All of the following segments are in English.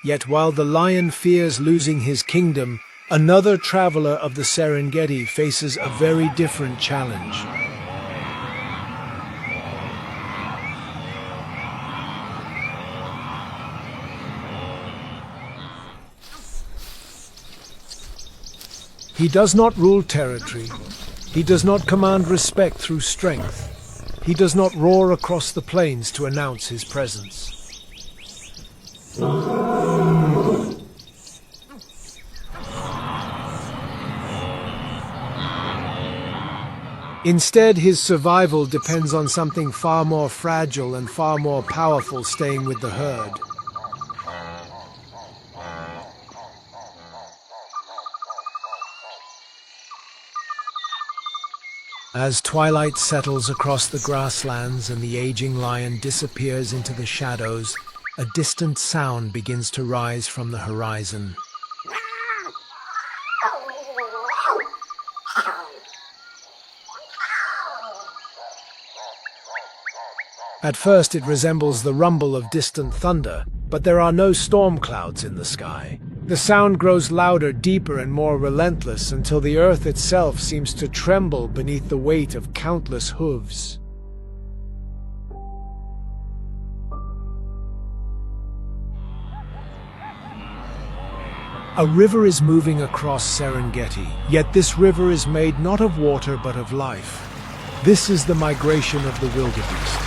Yet while the lion fears losing his kingdom, another traveler of the Serengeti faces a very different challenge. He does not rule territory. He does not command respect through strength. He does not roar across the plains to announce his presence. Instead, his survival depends on something far more fragile and far more powerful staying with the herd. As twilight settles across the grasslands and the aging lion disappears into the shadows, a distant sound begins to rise from the horizon. At first it resembles the rumble of distant thunder, but there are no storm clouds in the sky. The sound grows louder, deeper, and more relentless until the earth itself seems to tremble beneath the weight of countless hooves. A river is moving across Serengeti, yet this river is made not of water but of life. This is the migration of the wildebeest.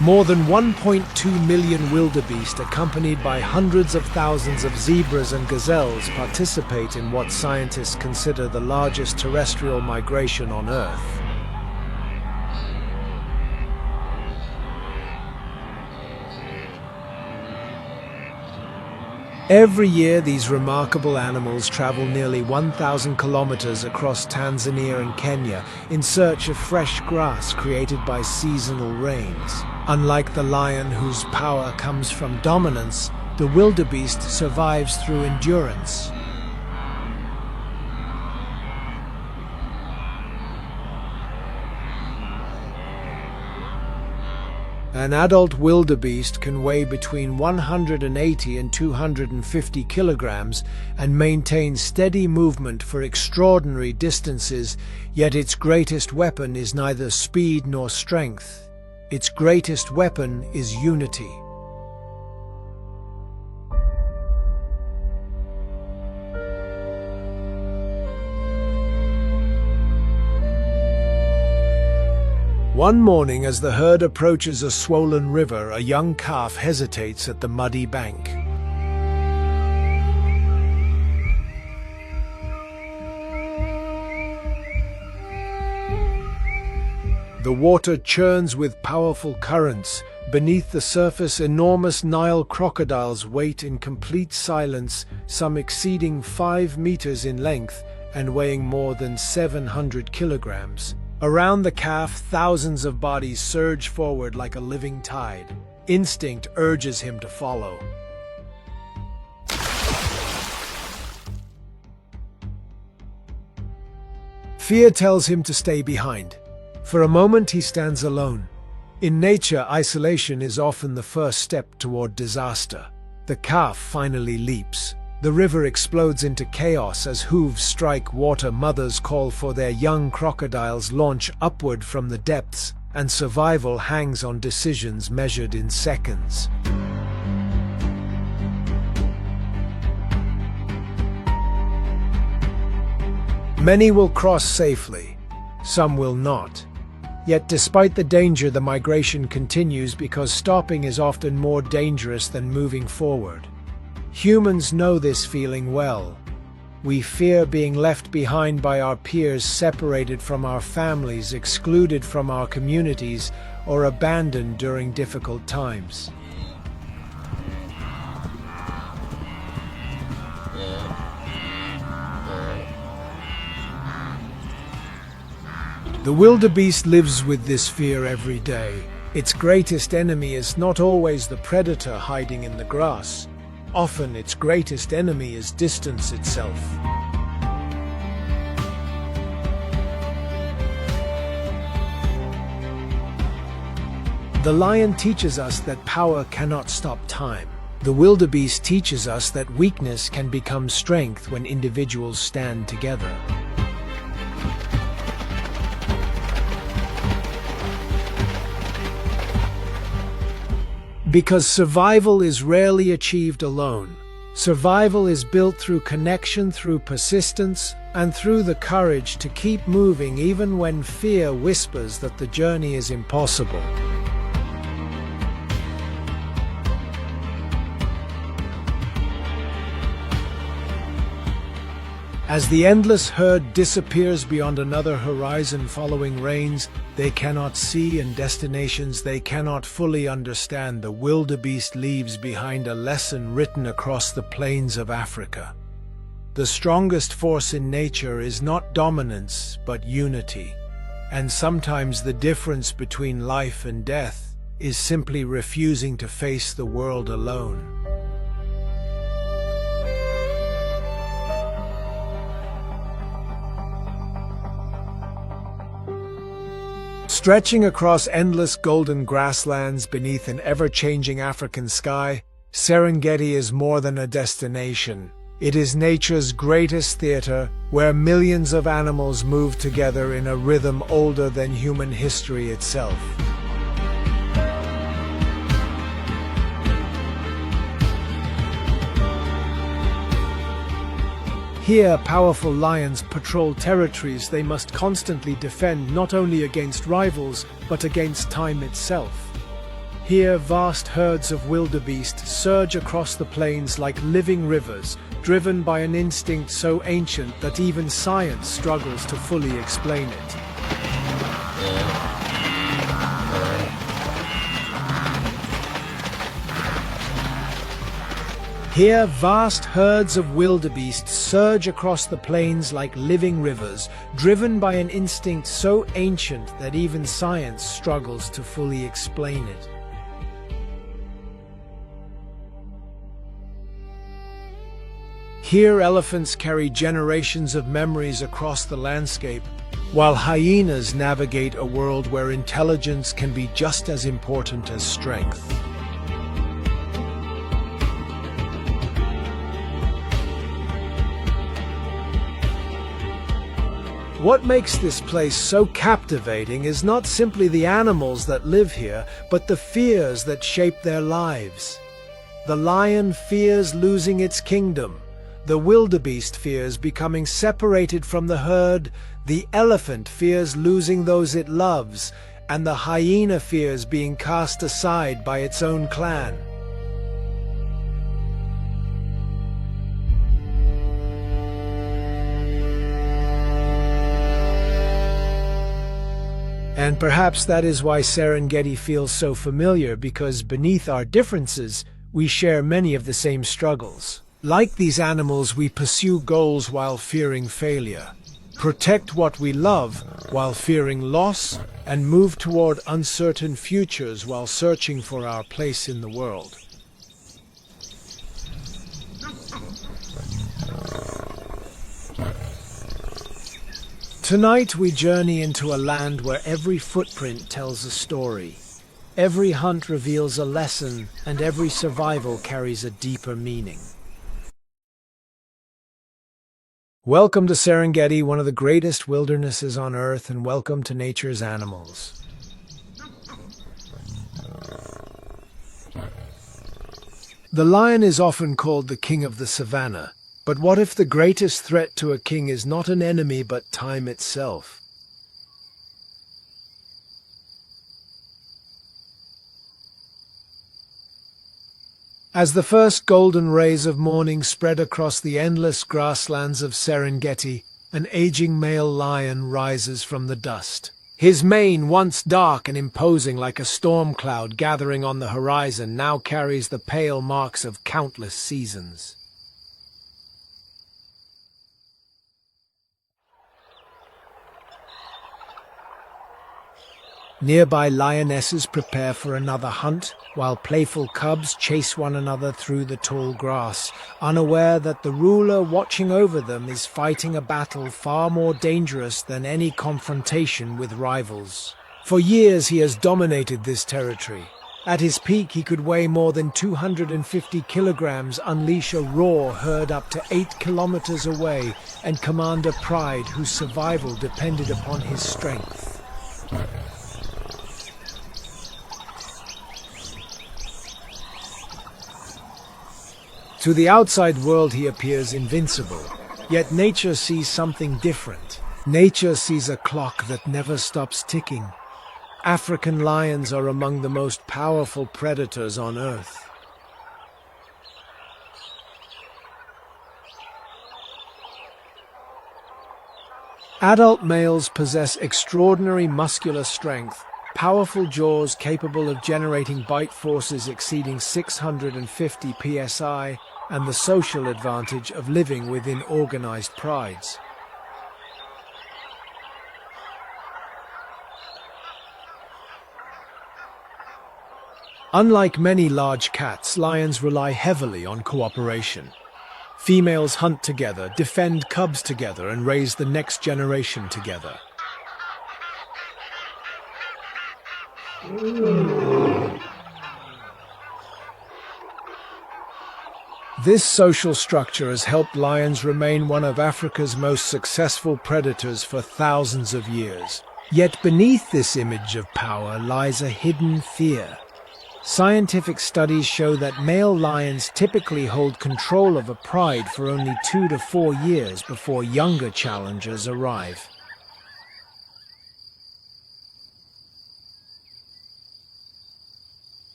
More than 1.2 million wildebeest, accompanied by hundreds of thousands of zebras and gazelles, participate in what scientists consider the largest terrestrial migration on Earth. Every year, these remarkable animals travel nearly 1,000 kilometers across Tanzania and Kenya in search of fresh grass created by seasonal rains. Unlike the lion, whose power comes from dominance, the wildebeest survives through endurance. An adult wildebeest can weigh between 180 and 250 kilograms and maintain steady movement for extraordinary distances, yet its greatest weapon is neither speed nor strength. Its greatest weapon is unity. One morning, as the herd approaches a swollen river, a young calf hesitates at the muddy bank. The water churns with powerful currents. Beneath the surface, enormous Nile crocodiles wait in complete silence, some exceeding 5 meters in length and weighing more than 700 kilograms. Around the calf, thousands of bodies surge forward like a living tide. Instinct urges him to follow. Fear tells him to stay behind. For a moment, he stands alone. In nature, isolation is often the first step toward disaster. The calf finally leaps. The river explodes into chaos as hooves strike water. Mothers call for their young crocodiles, launch upward from the depths, and survival hangs on decisions measured in seconds. Many will cross safely, some will not. Yet despite the danger, the migration continues because stopping is often more dangerous than moving forward. Humans know this feeling well. We fear being left behind by our peers, separated from our families, excluded from our communities, or abandoned during difficult times. The wildebeest lives with this fear every day. Its greatest enemy is not always the predator hiding in the grass. Often its greatest enemy is distance itself. The lion teaches us that power cannot stop time. The wildebeest teaches us that weakness can become strength when individuals stand together. Because survival is rarely achieved alone. Survival is built through connection, through persistence, and through the courage to keep moving even when fear whispers that the journey is impossible. As the endless herd disappears beyond another horizon following rains they cannot see and destinations they cannot fully understand, the wildebeest leaves behind a lesson written across the plains of Africa. The strongest force in nature is not dominance, but unity. And sometimes the difference between life and death is simply refusing to face the world alone. Stretching across endless golden grasslands beneath an ever-changing African sky, Serengeti is more than a destination. It is nature's greatest theater, where millions of animals move together in a rhythm older than human history itself. Here, powerful lions patrol territories they must constantly defend, not only against rivals, but against time itself. Here, vast herds of wildebeest surge across the plains like living rivers, driven by an instinct so ancient that even science struggles to fully explain it. Here, vast herds of wildebeest surge across the plains like living rivers, driven by an instinct so ancient that even science struggles to fully explain it. Here, elephants carry generations of memories across the landscape, while hyenas navigate a world where intelligence can be just as important as strength. What makes this place so captivating is not simply the animals that live here, but the fears that shape their lives. The lion fears losing its kingdom. The wildebeest fears becoming separated from the herd. The elephant fears losing those it loves. And the hyena fears being cast aside by its own clan. And perhaps that is why Serengeti feels so familiar, because beneath our differences, we share many of the same struggles. Like these animals, we pursue goals while fearing failure, protect what we love while fearing loss, and move toward uncertain futures while searching for our place in the world. Tonight we journey into a land where every footprint tells a story. Every hunt reveals a lesson, and every survival carries a deeper meaning. Welcome to Serengeti, one of the greatest wildernesses on Earth, and welcome to nature's animals. The lion is often called the king of the savannah. But what if the greatest threat to a king is not an enemy but time itself? As the first golden rays of morning spread across the endless grasslands of Serengeti, an aging male lion rises from the dust. His mane, once dark and imposing like a storm cloud gathering on the horizon, now carries the pale marks of countless seasons. Nearby lionesses prepare for another hunt, while playful cubs chase one another through the tall grass, unaware that the ruler watching over them is fighting a battle far more dangerous than any confrontation with rivals. For years he has dominated this territory. At his peak he could weigh more than 250 kilograms, unleash a roar heard up to 8 kilometers away, and command a pride whose survival depended upon his strength. To the outside world he appears invincible, yet nature sees something different. Nature sees a clock that never stops ticking. African lions are among the most powerful predators on Earth. Adult males possess extraordinary muscular strength, powerful jaws capable of generating bite forces exceeding 650 psi, and the social advantage of living within organized prides. Unlike many large cats, lions rely heavily on cooperation. Females hunt together, defend cubs together, and raise the next generation together. This social structure has helped lions remain one of Africa's most successful predators for thousands of years. Yet beneath this image of power lies a hidden fear. Scientific studies show that male lions typically hold control of a pride for only 2 to 4 years before younger challengers arrive.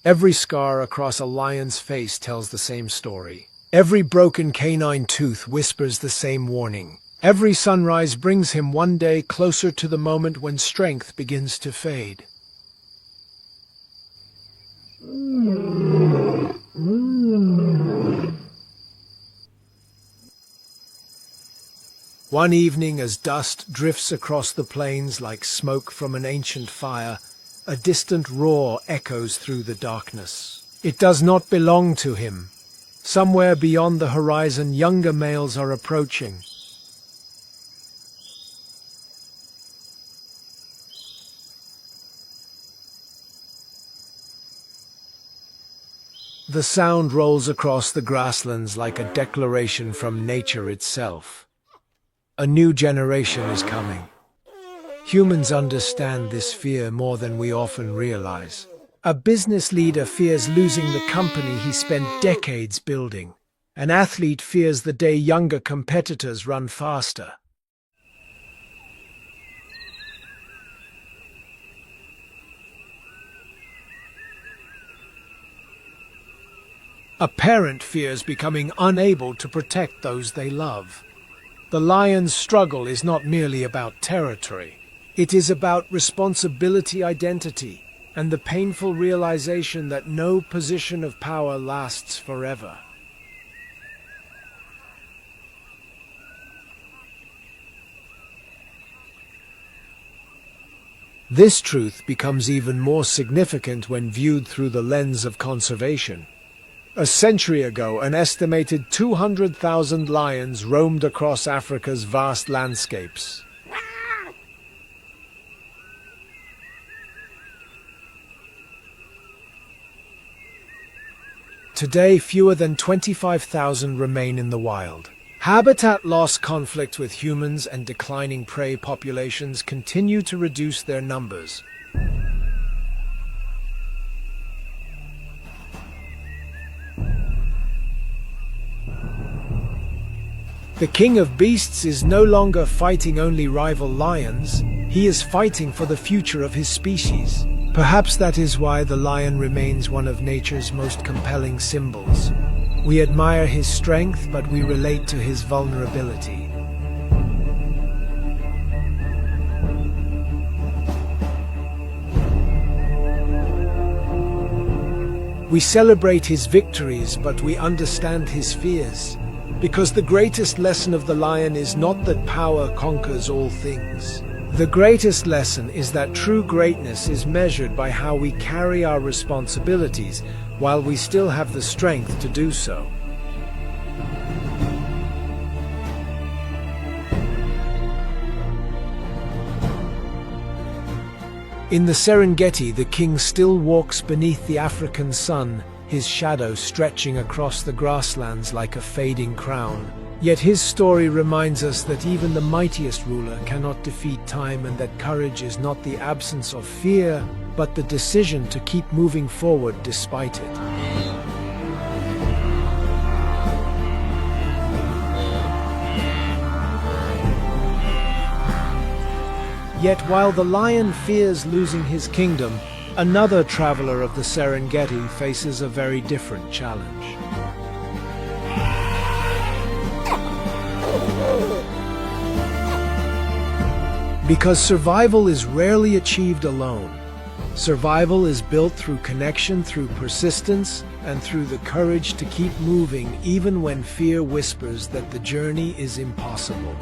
Every scar across a lion's face tells the same story. Every broken canine tooth whispers the same warning. Every sunrise brings him one day closer to the moment when strength begins to fade. One evening, as dust drifts across the plains like smoke from an ancient fire, a distant roar echoes through the darkness. It does not belong to him. Somewhere beyond the horizon, younger males are approaching. The sound rolls across the grasslands like a declaration from nature itself. A new generation is coming. Humans understand this fear more than we often realize. A business leader fears losing the company he spent decades building. An athlete fears the day younger competitors run faster. A parent fears becoming unable to protect those they love. The lion's struggle is not merely about territory. It is about responsibility, identity, and the painful realization that no position of power lasts forever. This truth becomes even more significant when viewed through the lens of conservation. A century ago, an estimated 200,000 lions roamed across Africa's vast landscapes. Today, fewer than 25,000 remain in the wild. Habitat loss, conflict with humans, and declining prey populations continue to reduce their numbers. The king of beasts is no longer fighting only rival lions, he is fighting for the future of his species. Perhaps that is why the lion remains one of nature's most compelling symbols. We admire his strength, but we relate to his vulnerability. We celebrate his victories, but we understand his fears. Because the greatest lesson of the lion is not that power conquers all things. The greatest lesson is that true greatness is measured by how we carry our responsibilities while we still have the strength to do so. In the Serengeti, the king still walks beneath the African sun, his shadow stretching across the grasslands like a fading crown. Yet his story reminds us that even the mightiest ruler cannot defeat time, and that courage is not the absence of fear, but the decision to keep moving forward despite it. Yet while the lion fears losing his kingdom, another traveler of the Serengeti faces a very different challenge. Because survival is rarely achieved alone. Survival is built through connection, through persistence, and through the courage to keep moving even when fear whispers that the journey is impossible.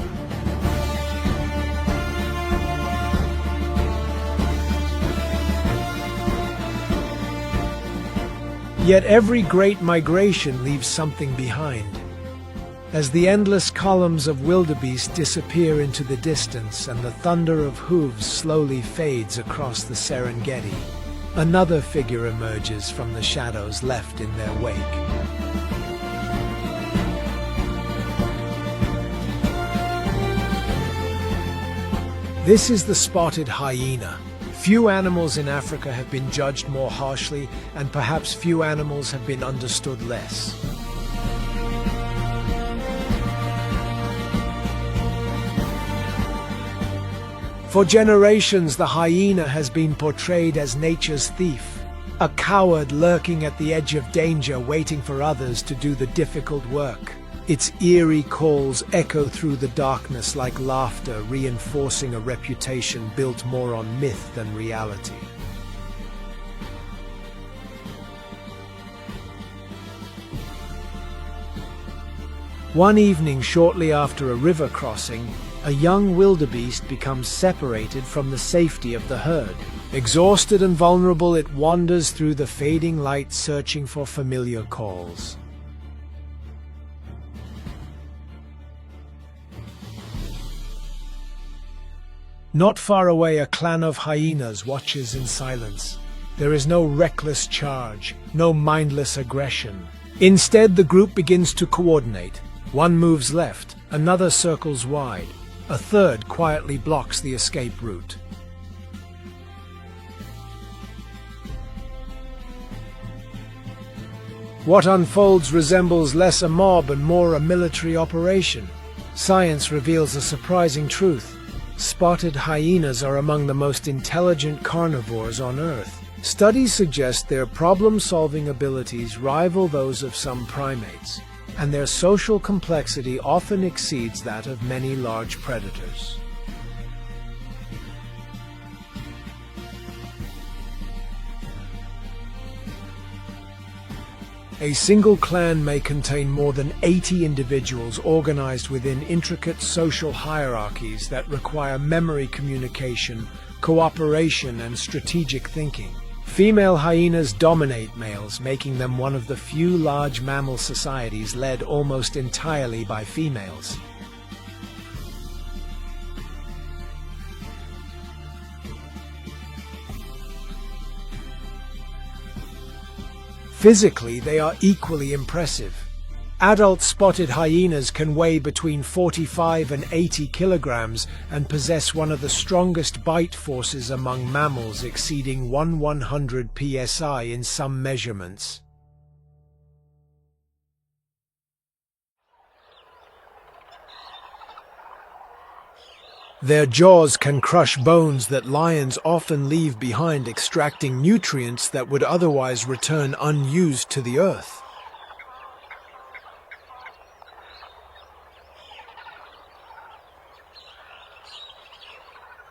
Yet every great migration leaves something behind. As the endless columns of wildebeest disappear into the distance and the thunder of hooves slowly fades across the Serengeti, another figure emerges from the shadows left in their wake. This is the spotted hyena. Few animals in Africa have been judged more harshly, and perhaps few animals have been understood less. For generations, the hyena has been portrayed as nature's thief, a coward lurking at the edge of danger, waiting for others to do the difficult work. Its eerie calls echo through the darkness like laughter, reinforcing a reputation built more on myth than reality. One evening, shortly after a river crossing, a young wildebeest becomes separated from the safety of the herd. Exhausted and vulnerable, it wanders through the fading light, searching for familiar calls. Not far away, a clan of hyenas watches in silence. There is no reckless charge, no mindless aggression. Instead, the group begins to coordinate. One moves left, another circles wide. A third quietly blocks the escape route. What unfolds resembles less a mob and more a military operation. Science reveals a surprising truth. Spotted hyenas are among the most intelligent carnivores on Earth. Studies suggest their problem-solving abilities rival those of some primates, and their social complexity often exceeds that of many large predators. A single clan may contain more than 80 individuals organized within intricate social hierarchies that require memory, communication, cooperation, and strategic thinking. Female hyenas dominate males, making them one of the few large mammal societies led almost entirely by females. Physically, they are equally impressive. Adult spotted hyenas can weigh between 45 and 80 kilograms and possess one of the strongest bite forces among mammals, exceeding 1/100 psi in some measurements. Their jaws can crush bones that lions often leave behind, extracting nutrients that would otherwise return unused to the earth.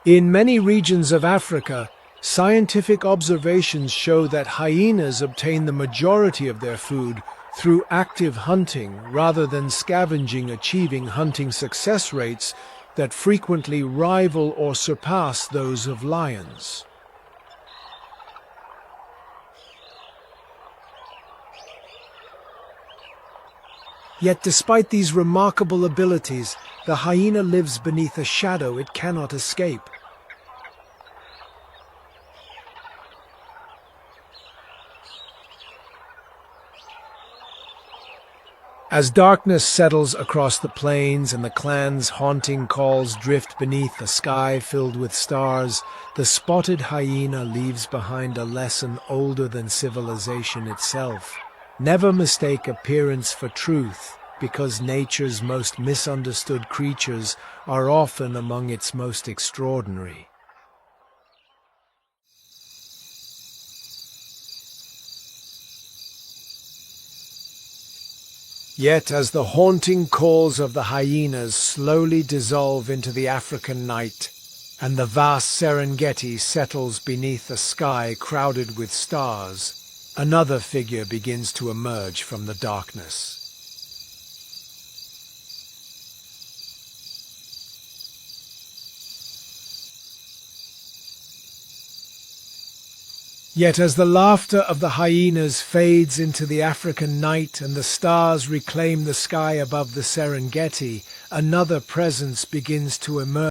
In many regions of Africa, scientific observations show that hyenas obtain the majority of their food through active hunting rather than scavenging, achieving hunting success rates that frequently rival or surpass those of lions. Yet despite these remarkable abilities, the hyena lives beneath a shadow it cannot escape. As darkness settles across the plains and the clan's haunting calls drift beneath a sky filled with stars, the spotted hyena leaves behind a lesson older than civilization itself. Never mistake appearance for truth, because nature's most misunderstood creatures are often among its most extraordinary. Yet as the haunting calls of the hyenas slowly dissolve into the African night, and the vast Serengeti settles beneath a sky crowded with stars, another figure begins to emerge from the darkness. Yet as the laughter of the hyenas fades into the African night and the stars reclaim the sky above the Serengeti, another presence begins to emerge.